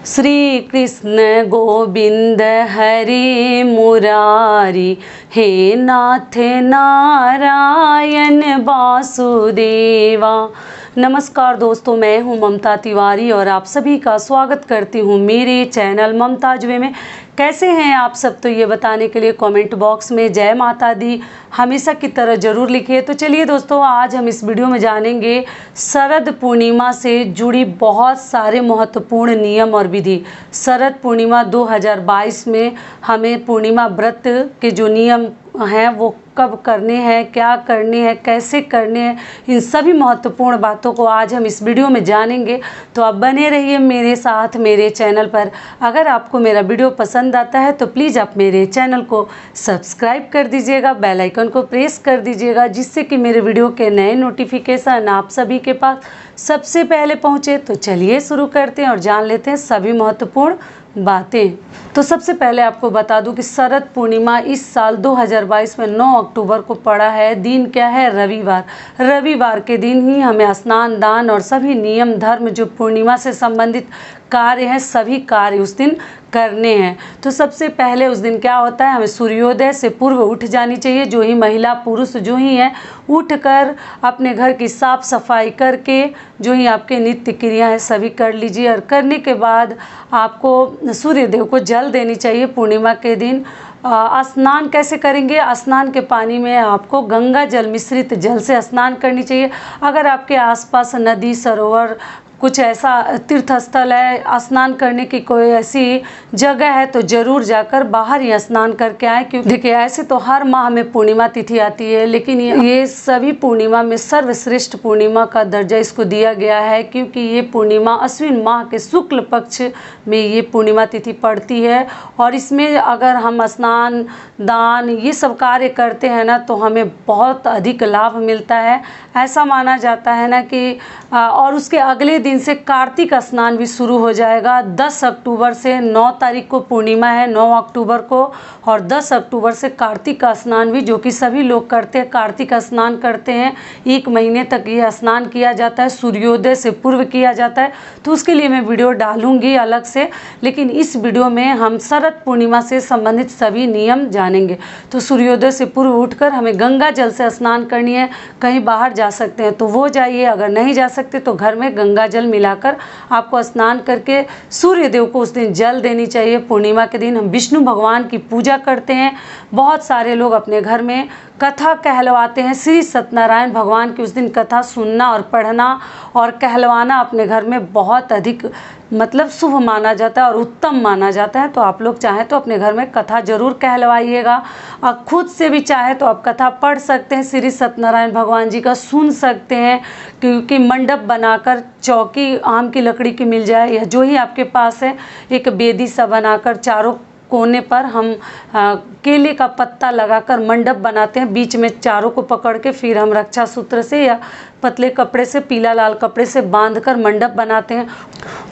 श्री कृष्ण गोविंद हरे मुरारी, हे नाथ नारायण वासुदेवा। नमस्कार दोस्तों, मैं हूं ममता तिवारी और आप सभी का स्वागत करती हूं मेरे चैनल ममताज वे में। कैसे हैं आप सब, तो ये बताने के लिए कमेंट बॉक्स में जय माता दी हमेशा की तरह ज़रूर लिखिए। तो चलिए दोस्तों, आज हम इस वीडियो में जानेंगे शरद पूर्णिमा से जुड़ी बहुत सारे महत्वपूर्ण नियम और विधि। शरद पूर्णिमा 2022 में हमें पूर्णिमा व्रत के जो नियम हैं वो कब करने हैं, क्या करने हैं, कैसे करने हैं, इन सभी महत्वपूर्ण बातों को आज हम इस वीडियो में जानेंगे। तो आप बने रहिए मेरे साथ मेरे चैनल पर। अगर आपको मेरा वीडियो पसंद आता है तो प्लीज़ आप मेरे चैनल को सब्सक्राइब कर दीजिएगा, बेल आइकन को प्रेस कर दीजिएगा, जिससे कि मेरे वीडियो के नए नोटिफिकेशन आप सभी के पास सबसे पहले पहुँचे। तो चलिए शुरू करते हैं और जान लेते हैं सभी महत्वपूर्ण बातें। तो सबसे पहले आपको बता दूं कि शरद पूर्णिमा इस साल 2022 में 9 अक्टूबर को पड़ा है। दिन क्या है? रविवार। रविवार के दिन ही हमें स्नान दान और सभी नियम धर्म जो पूर्णिमा से संबंधित कार्य हैं सभी कार्य उस दिन करने हैं। तो सबसे पहले उस दिन क्या होता है, हमें सूर्योदय से पूर्व उठ जानी चाहिए। जो ही महिला पुरुष जो ही हैं उठकर अपने घर की साफ सफाई करके जो ही आपके नित्य क्रिया है सभी कर लीजिए। और करने के बाद आपको सूर्य देव को जल देनी चाहिए। पूर्णिमा के दिन स्नान कैसे करेंगे? स्नान के पानी में आपको गंगा जल मिश्रित जल से स्नान करनी चाहिए। अगर आपके आसपास नदी सरोवर कुछ ऐसा तीर्थ स्थल है, स्नान करने की कोई ऐसी जगह है तो ज़रूर जाकर बाहर ही स्नान करके आए। क्योंकि देखिए, ऐसे तो हर माह में पूर्णिमा तिथि आती है, लेकिन ये सभी पूर्णिमा में सर्वश्रेष्ठ पूर्णिमा का दर्जा इसको दिया गया है, क्योंकि ये पूर्णिमा अश्विन माह के शुक्ल पक्ष में ये पूर्णिमा तिथि पड़ती है। और इसमें अगर हम स्नान दान ये सब कार्य करते हैं ना तो हमें बहुत अधिक लाभ मिलता है। ऐसा माना जाता है ना कि और उसके अगले दिन से कार्तिक स्नान भी शुरू हो जाएगा। 10 अक्टूबर से 9 तारीख को पूर्णिमा है, 9 अक्टूबर को, और 10 अक्टूबर से कार्तिक का स्नान भी, जो कि सभी लोग करते हैं, कार्तिक स्नान करते हैं। 1 महीने तक ये स्नान किया जाता है, सूर्योदय से पूर्व किया जाता है। तो उसके लिए मैं वीडियो डालूंगी अलग से, लेकिन इस वीडियो में हम शरद पूर्णिमा से संबंधित सभी नियम जानेंगे। तो सूर्योदय से पूर्व उठकर हमें गंगा जल से स्नान करनी है। कहीं बाहर जा सकते हैं तो वो जाइए, अगर नहीं जा सकते तो घर में गंगा जल मिलाकर आपको स्नान करके सूर्य देव को उस दिन जल देनी चाहिए। पूर्णिमा के दिन हम विष्णु भगवान की पूजा करते हैं। बहुत सारे लोग अपने घर में कथा कहलवाते हैं। श्री सत्यनारायण भगवान की उस दिन कथा सुनना और पढ़ना और कहलवाना अपने घर में बहुत अधिक मतलब शुभ माना जाता है और उत्तम माना जाता है। तो आप लोग चाहें तो अपने घर में कथा जरूर कहलवाइएगा। और खुद से भी चाहे तो आप कथा पढ़ सकते हैं, श्री सत्यनारायण भगवान जी का सुन सकते हैं। क्योंकि मंडप बनाकर चौकी आम की लकड़ी की मिल जाए या जो ही आपके पास है, एक बेदी सा बनाकर चारों कोने पर हम केले का पत्ता लगाकर मंडप बनाते हैं। बीच में चारों को पकड़ के फिर हम रक्षा सूत्र से या पतले कपड़े से, पीला लाल कपड़े से बांधकर मंडप बनाते हैं।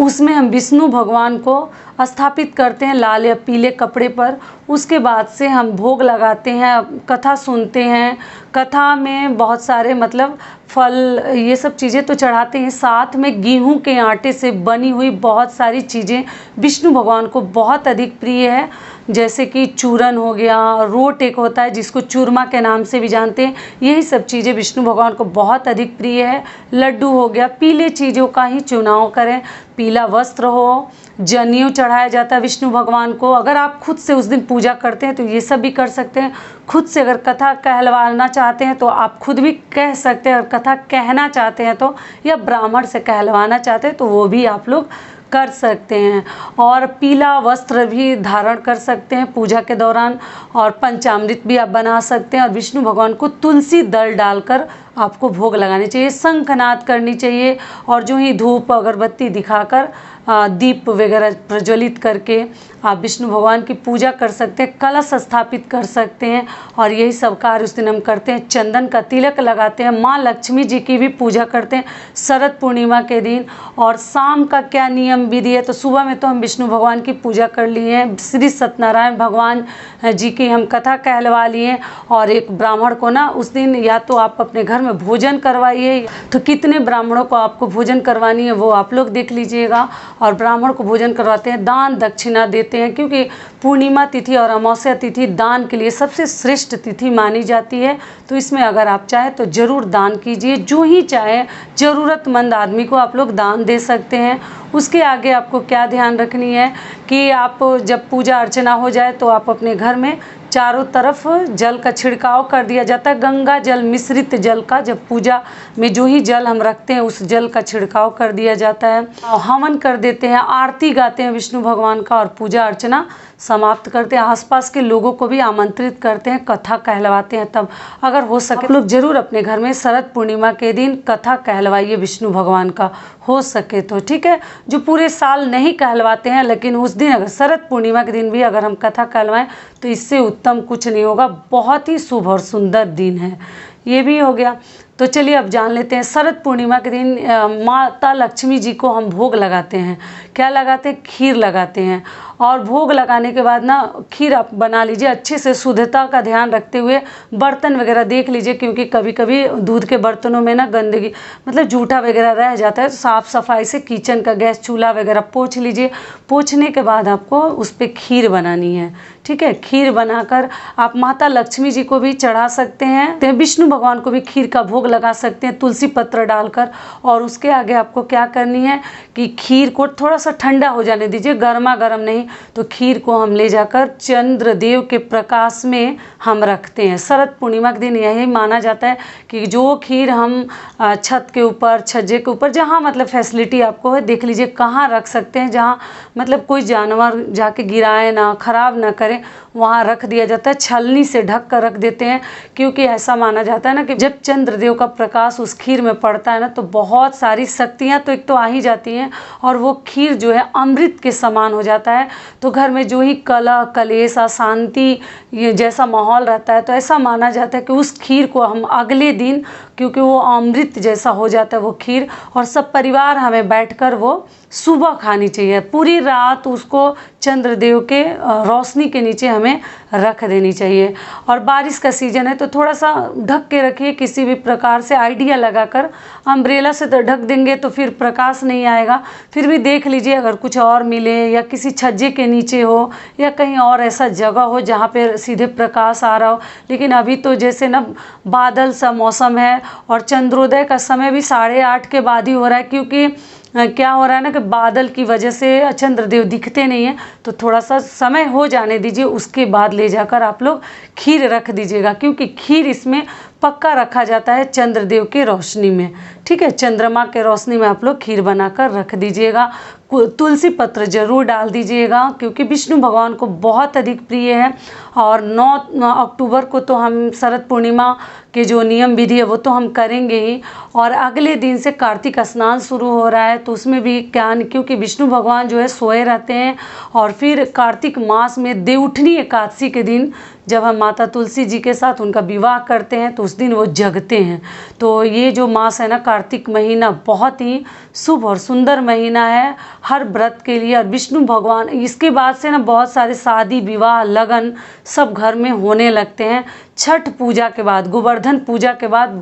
उसमें हम विष्णु भगवान को स्थापित करते हैं लाल या पीले कपड़े पर। उसके बाद से हम भोग लगाते हैं, कथा सुनते हैं। कथा में बहुत सारे मतलब फल ये सब चीज़ें तो चढ़ाते हैं, साथ में गेहूं के आटे से बनी हुई बहुत सारी चीज़ें विष्णु भगवान को बहुत अधिक प्रिय है। जैसे कि चूरन हो गया, रोट एक होता है जिसको चूरमा के नाम से भी जानते हैं, यही सब चीज़ें विष्णु भगवान को बहुत अधिक प्रिय है। लड्डू हो गया, पीले चीज़ों का ही चुनाव करें। पीला वस्त्र हो, जनेऊ चढ़ाया जाता है विष्णु भगवान को। अगर आप खुद से उस दिन पूजा करते हैं तो ये सब भी कर सकते हैं। खुद से अगर कथा कहलवाना चाहते हैं तो आप खुद भी कह सकते हैं। अगर कथा कहना चाहते हैं तो, या ब्राह्मण से कहलवाना चाहते हैं तो वो भी आप लोग कर सकते हैं। और पीला वस्त्र भी धारण कर सकते हैं पूजा के दौरान। और पंचामृत भी आप बना सकते हैं। और विष्णु भगवान को तुलसी दल डालकर आपको भोग लगानी चाहिए, शंखनाद करनी चाहिए। और जो ही धूप अगरबत्ती दिखाकर दीप वगैरह प्रज्वलित करके आप विष्णु भगवान की पूजा कर सकते हैं, कलश स्थापित कर सकते हैं। और यही सब कार्य उस दिन हम करते हैं। चंदन का तिलक लगाते हैं, माँ लक्ष्मी जी की भी पूजा करते हैं शरद पूर्णिमा के दिन। और शाम का क्या नियम विधि है, तो सुबह में तो हम विष्णु भगवान की पूजा कर लिए हैं, श्री सत्यनारायण भगवान जी की हम कथा कहलवा लिए। और एक ब्राह्मण को ना उस दिन या तो आप अपने घर घर में भोजन करवाइए। तो कितने ब्राह्मणों को आपको भोजन करवानी है वो आप लोग देख लीजिएगा। और ब्राह्मण को भोजन करवाते हैं, दान दक्षिणा देते हैं, क्योंकि पूर्णिमा तिथि और अमावस्या तिथि दान के लिए सबसे श्रेष्ठ तिथि मानी जाती है। तो इसमें अगर आप चाहें तो ज़रूर दान कीजिए, जो ही चाहे ज़रूरतमंद आदमी को आप लोग दान दे सकते हैं। उसके आगे आपको क्या ध्यान रखनी है कि आप जब पूजा अर्चना हो जाए तो आप अपने घर में चारों तरफ जल का छिड़काव कर दिया जाता है, गंगा जल मिश्रित जल का। जब पूजा में जो ही जल हम रखते हैं उस जल का छिड़काव कर दिया जाता है, हवन कर देते हैं, आरती गाते हैं विष्णु भगवान का और पूजा अर्चना समाप्त करते हैं। आसपास के लोगों को भी आमंत्रित करते हैं, कथा कहलवाते हैं। तब अगर हो सके लोग जरूर अपने घर में शरद पूर्णिमा के दिन कथा कहलवाइए विष्णु भगवान का, हो सके तो, ठीक है। जो पूरे साल नहीं कहलवाते हैं, लेकिन उस दिन अगर शरद पूर्णिमा के दिन भी अगर हम कथा कहलवाएं तो इससे उत्तम कुछ नहीं होगा। बहुत ही शुभ और सुंदर दिन है। ये भी हो गया। तो चलिए अब जान लेते हैं, शरद पूर्णिमा के दिन माता लक्ष्मी जी को हम भोग लगाते हैं। क्या लगाते हैं? खीर लगाते हैं। और भोग लगाने के बाद ना खीर आप बना लीजिए अच्छे से, शुद्धता का ध्यान रखते हुए। बर्तन वगैरह देख लीजिए, क्योंकि कभी कभी दूध के बर्तनों में ना गंदगी मतलब जूठा वगैरह रह जाता है। तो साफ़ सफाई से किचन का गैस चूल्हा वगैरह पोंछ लीजिए। पोंछने के बाद आपको उस पर खीर बनानी है, ठीक है। खीर बनाकर आप माता लक्ष्मी जी को भी चढ़ा सकते हैं, विष्णु भगवान को भी खीर का भोग लगा सकते हैं तुलसी पत्र डालकर। और उसके आगे आपको क्या करनी है कि खीर को थोड़ा सा ठंडा हो जाने दीजिए, गर्मा गर्म नहीं। तो खीर को हम ले जाकर चंद्रदेव के प्रकाश में हम रखते हैं। शरद पूर्णिमा के दिन यही माना जाता है कि जो खीर हम छत के ऊपर, छज्जे के ऊपर, जहाँ मतलब फैसिलिटी आपको है, देख लीजिए कहाँ रख सकते हैं, जहाँ मतलब कोई जानवर जाके गिराए ना, खराब ना करे, वहाँ रख दिया जाता है। छलनी से ढक कर रख देते हैं, क्योंकि ऐसा माना जाता है ना कि जब चंद्रदेव का प्रकाश उस खीर में पड़ता है ना, तो बहुत सारी शक्तियाँ तो एक तो आ ही जाती हैं, और वो खीर जो है अमृत के समान हो जाता है। तो घर में जो ही कलह कलेश अशांति ये जैसा माहौल रहता है, तो ऐसा माना जाता है कि उस खीर को हम अगले दिन, क्योंकि वो अमृत जैसा हो जाता है वो खीर, और सब परिवार हमें बैठकर वो सुबह खानी चाहिए। पूरी रात उसको चंद्रदेव के रोशनी के नीचे हमें रख देनी चाहिए। और बारिश का सीज़न है तो थोड़ा सा ढक के रखिए, किसी भी प्रकार से आइडिया लगाकर। अम्ब्रेला से तो ढक देंगे तो फिर प्रकाश नहीं आएगा। फिर भी देख लीजिए अगर कुछ और मिले, या किसी छज्जे के नीचे हो, या कहीं और ऐसा जगह हो जहाँ पे सीधे प्रकाश आ रहा हो। लेकिन अभी तो जैसे ना बादल सा मौसम है, और चंद्रोदय का समय भी 8:30 के बाद ही हो रहा है, क्योंकि क्या हो रहा है ना कि बादल की वजह से चंद्रदेव दिखते नहीं हैं। तो थोड़ा सा समय हो जाने दीजिए, उसके बाद ले जाकर आप लोग खीर रख दीजिएगा, क्योंकि खीर इसमें पक्का रखा जाता है चंद्रदेव की रोशनी में, ठीक है। चंद्रमा के रोशनी में आप लोग खीर बनाकर रख दीजिएगा। तुलसी पत्र जरूर डाल दीजिएगा, क्योंकि विष्णु भगवान को बहुत अधिक प्रिय है। और 9 अक्टूबर को तो हम शरद पूर्णिमा के जो नियम विधि है वो तो हम करेंगे ही। और अगले दिन से कार्तिक स्नान शुरू हो रहा है, तो उसमें भी क्या, क्योंकि विष्णु भगवान जो है सोए रहते हैं। और फिर कार्तिक मास में देवउठनी एकादशी के दिन जब हम माता तुलसी जी के साथ उनका विवाह करते हैं, तो उस दिन वो जगते हैं। तो ये जो मास है ना, कार्तिक महीना, बहुत ही शुभ और सुंदर महीना है हर व्रत के लिए। और विष्णु भगवान, इसके बाद से ना बहुत सारे शादी विवाह लगन सब घर में होने लगते हैं। छठ पूजा के बाद, गोवर्धन पूजा के बाद,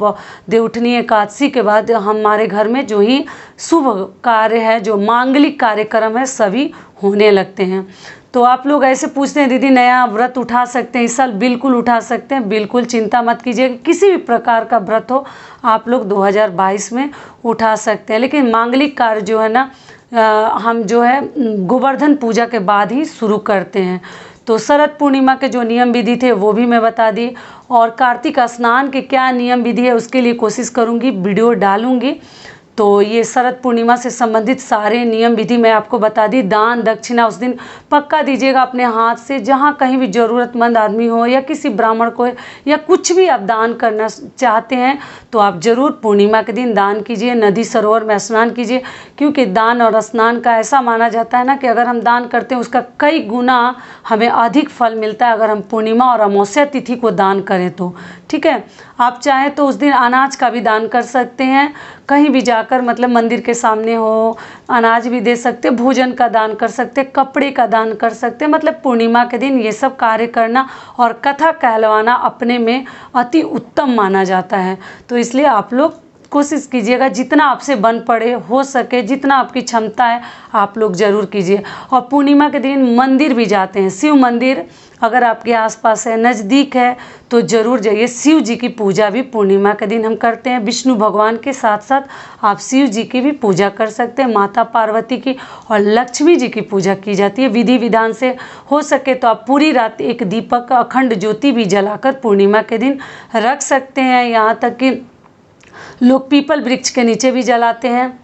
देवउठनी एकादशी के बाद हमारे घर में जो ही शुभ कार्य है, जो मांगलिक कार्यक्रम है, सभी होने लगते हैं। तो आप लोग ऐसे पूछते हैं दीदी नया व्रत उठा सकते हैं इस साल? बिल्कुल उठा सकते हैं, बिल्कुल चिंता मत कीजिए। किसी भी प्रकार का व्रत हो आप लोग 2022 में उठा सकते हैं। लेकिन मांगलिक कार्य जो है ना, हम जो है गोवर्धन पूजा के बाद ही शुरू करते हैं। तो शरद पूर्णिमा के जो नियम विधि थे वो भी मैं बता दी, और कार्तिक स्नान के क्या नियम विधि है उसके लिए कोशिश करूँगी, वीडियो डालूँगी। तो ये शरद पूर्णिमा से संबंधित सारे नियम विधि मैं आपको बता दी। दान दक्षिणा उस दिन पक्का दीजिएगा अपने हाथ से, जहाँ कहीं भी ज़रूरतमंद आदमी हो, या किसी ब्राह्मण को, या कुछ भी आप दान करना चाहते हैं तो आप ज़रूर पूर्णिमा के दिन दान कीजिए, नदी सरोवर में स्नान कीजिए। क्योंकि दान और स्नान का ऐसा माना जाता है ना कि अगर हम दान करते हैं उसका कई गुना हमें अधिक फल मिलता है, अगर हम पूर्णिमा और अमावस्या तिथि को दान करें तो, ठीक है। आप चाहें तो उस दिन अनाज का भी दान कर सकते हैं, कहीं भी जाकर, मतलब मंदिर के सामने हो, अनाज भी दे सकते, भोजन का दान कर सकते, कपड़े का दान कर सकते। मतलब पूर्णिमा के दिन ये सब कार्य करना और कथा कहलवाना अपने में अति उत्तम माना जाता है। तो इसलिए आप लोग कोशिश कीजिएगा, जितना आपसे बन पड़े, हो सके, जितना आपकी क्षमता है आप लोग ज़रूर कीजिए। और पूर्णिमा के दिन मंदिर भी जाते हैं, शिव मंदिर अगर आपके आसपास है, नज़दीक है, तो ज़रूर जाइए। शिव जी की पूजा भी पूर्णिमा के दिन हम करते हैं। विष्णु भगवान के साथ साथ आप शिव जी की भी पूजा कर सकते हैं, माता पार्वती की और लक्ष्मी जी की पूजा की जाती है विधि विधान से। हो सके तो आप पूरी रात एक दीपक अखंड ज्योति भी जलाकर पूर्णिमा के दिन रख सकते हैं। यहाँ तक कि लोग पीपल वृक्ष के नीचे भी जलाते हैं।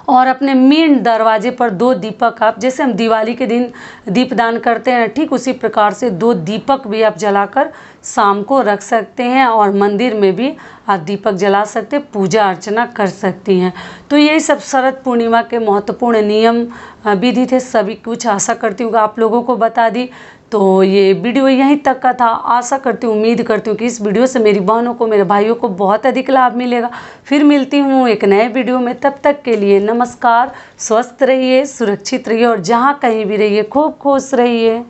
और अपने मेन दरवाजे पर 2 दीपक, आप जैसे हम दिवाली के दिन दीपदान करते हैं, ठीक उसी प्रकार से 2 दीपक भी आप जलाकर शाम को रख सकते हैं। और मंदिर में भी आप दीपक जला सकते, पूजा अर्चना कर सकती हैं। तो यही सब शरद पूर्णिमा के महत्वपूर्ण नियम विधि थे। सभी कुछ आशा करती हूँ आप लोगों को बता दी। तो ये वीडियो यहीं तक का था। आशा करती हूँ, उम्मीद करती हूँ कि इस वीडियो से मेरी बहनों को, मेरे भाइयों को बहुत अधिक लाभ मिलेगा। फिर मिलती हूँ एक नए वीडियो में, तब तक के लिए नमस्कार। स्वस्थ रहिए, सुरक्षित रहिए और जहाँ कहीं भी रहिए खूब खुश रहिए।